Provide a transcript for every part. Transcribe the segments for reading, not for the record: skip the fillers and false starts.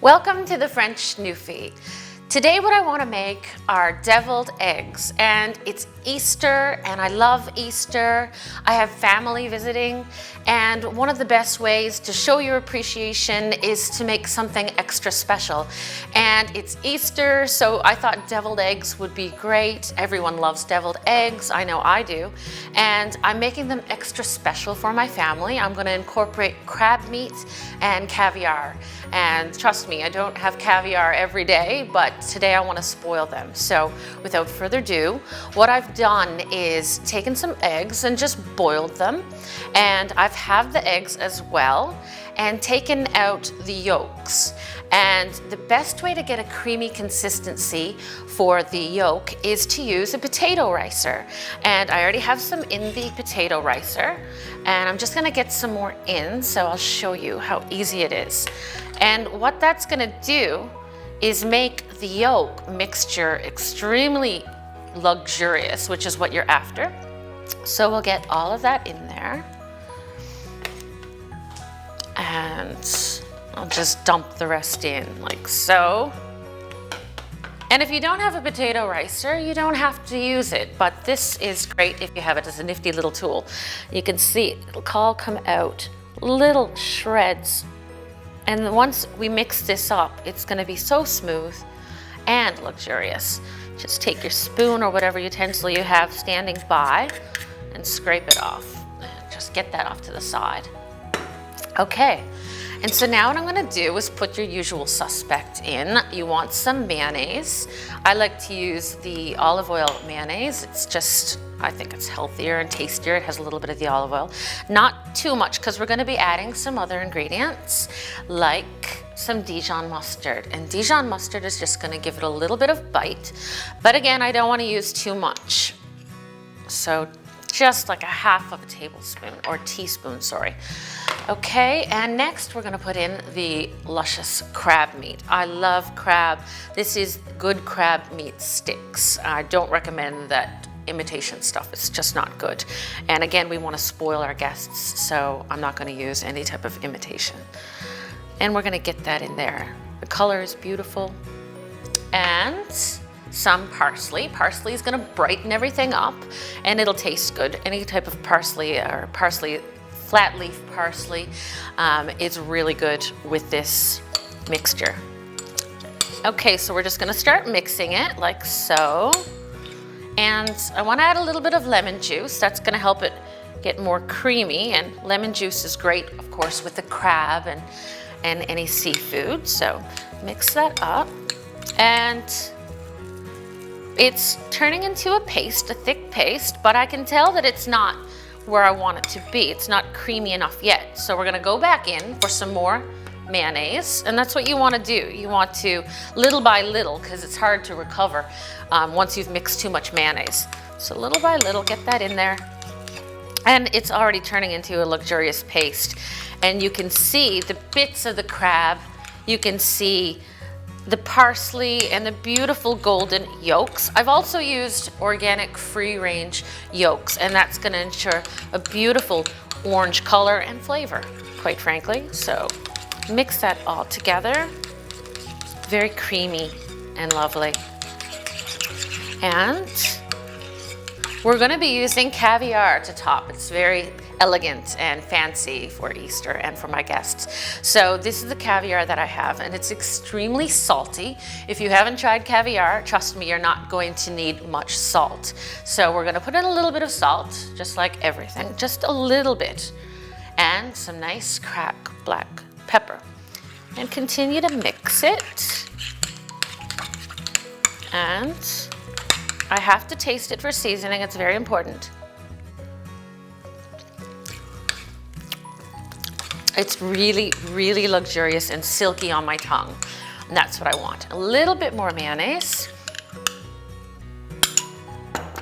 Welcome to the French Newfie. Today what I want to make are deviled eggs, and it's Easter and I love Easter. I have family visiting, and one of the best ways to show your appreciation is to make something extra special. And it's Easter, so I thought deviled eggs would be great. Everyone loves deviled eggs, I know I do. And I'm making them extra special for my family. I'm going to incorporate crab meat and caviar. And trust me, I don't have caviar every day, but today I want to spoil them. So without further ado, what I've done is taken some eggs and just boiled them. And I've halved the eggs as well and taken out the yolks. And the best way to get a creamy consistency for the yolk is to use a potato ricer. And I already have some in the potato ricer, and I'm just gonna get some more in, so I'll show you how easy it is. And what that's gonna do is make the yolk mixture extremely luxurious, which is what you're after. So we'll get all of that in there. And I'll just dump the rest in like so. And if you don't have a potato ricer, you don't have to use it, but this is great if you have it as a nifty little tool. You can see it'll all come out, little shreds. And once we mix this up, it's gonna be so smooth and luxurious. Just take your spoon or whatever utensil you have standing by and scrape it off. Just get that off to the side. Okay, and so now what I'm gonna do is put your usual suspect in. You want some mayonnaise. I like to use the olive oil mayonnaise. It's just, I think it's healthier and tastier. It has a little bit of the olive oil. Not too much, because we're gonna be adding some other ingredients like some Dijon mustard. And Dijon mustard is just gonna give it a little bit of bite. But again, I don't wanna use too much. So just like a half of a tablespoon, or teaspoon, sorry. Okay, and next we're gonna put in the luscious crab meat. I love crab. This is good crab meat sticks. I don't recommend that imitation stuff. It's just not good. And again, we wanna spoil our guests, so I'm not gonna use any type of imitation. And we're gonna get that in there. The color is beautiful. And some parsley. Parsley is gonna brighten everything up and it'll taste good. Any type of parsley or flat leaf parsley is really good with this mixture. Okay, so we're just gonna start mixing it like so. And I wanna add a little bit of lemon juice. That's gonna help it get more creamy, and lemon juice is great, of course, with the crab and any seafood. So mix that up. And it's turning into a paste, a thick paste, but I can tell that it's not where I want it to be. It's not creamy enough yet. So we're gonna go back in for some more mayonnaise, and that's what you wanna do. You want to, little by little, because it's hard to recover once you've mixed too much mayonnaise. So little by little, get that in there. And it's already turning into a luxurious paste. And you can see the bits of the crab, you can see the parsley and the beautiful golden yolks. I've also used organic free-range yolks, and that's gonna ensure a beautiful orange color and flavor, quite frankly. So mix that all together. Very creamy and lovely. And we're gonna be using caviar to top. It's very elegant and fancy for Easter and for my guests. So this is the caviar that I have, and it's extremely salty. If you haven't tried caviar, trust me, you're not going to need much salt. So we're gonna put in a little bit of salt, just like everything, just a little bit, and some nice cracked black pepper. And continue to mix it. And I have to taste it for seasoning, it's very important. It's really, really luxurious and silky on my tongue. And that's what I want. A little bit more mayonnaise.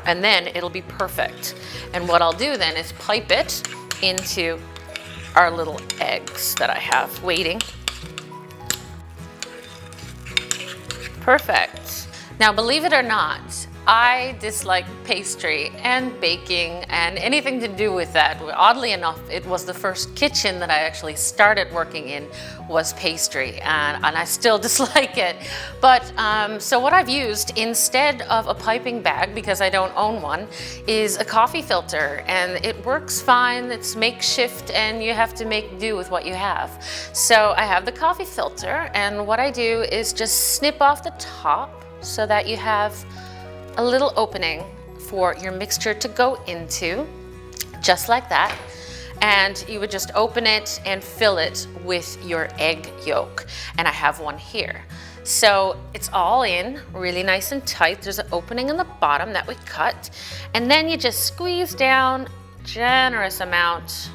And then it'll be perfect. And what I'll do then is pipe it into our little eggs that I have waiting. Perfect. Now, believe it or not, I dislike pastry and baking and anything to do with that. Oddly enough, it was the first kitchen that I actually started working in was pastry, and I still dislike it. But so what I've used instead of a piping bag, because I don't own one, is a coffee filter, and it works fine. It's makeshift and you have to make do with what you have. So I have the coffee filter, and what I do is just snip off the top so that you have a little opening for your mixture to go into, just like that. And you would just open it and fill it with your egg yolk. And I have one here. So it's all in, really nice and tight. There's an opening in the bottom that we cut. And then you just squeeze down generous amount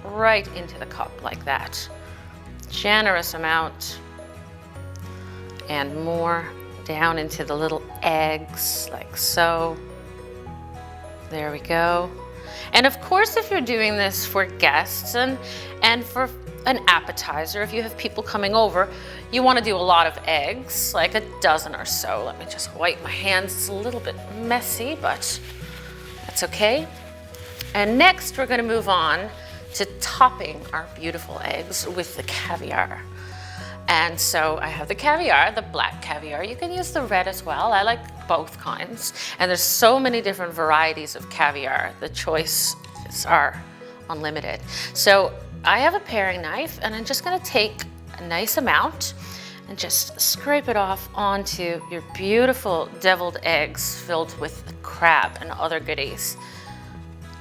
right into the cup like that. Generous amount and more down into the little eggs like so. There we go. And of course, if you're doing this for guests and for an appetizer, if you have people coming over, you want to do a lot of eggs, like a dozen or so. Let me just wipe my hands. It's a little bit messy, but that's okay. And next we're going to move on to topping our beautiful eggs with the caviar. And so I have the caviar, the black caviar. You can use the red as well. I like both kinds. And there's so many different varieties of caviar. The choices are unlimited. So I have a paring knife, and I'm just gonna take a nice amount and just scrape it off onto your beautiful deviled eggs filled with crab and other goodies.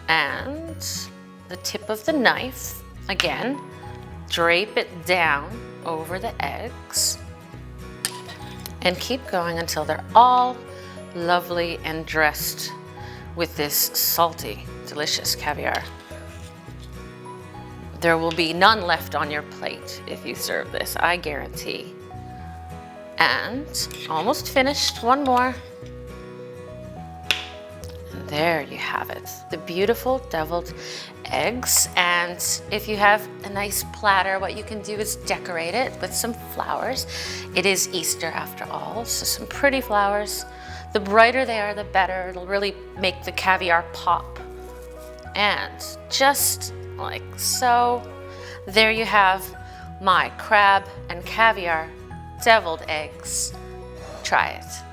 And the tip of the knife, again, drape it down over the eggs and keep going until they're all lovely and dressed with this salty, delicious caviar. There will be none left on your plate if you serve this, I guarantee. And almost finished, one more. And there you have it, the beautiful deviled eggs. And if you have a nice platter, what you can do is decorate it with some flowers. It is Easter after all, so some pretty flowers. The brighter they are, the better. It'll really make the caviar pop. And just like so, there you have my crab and caviar deviled eggs. Try it.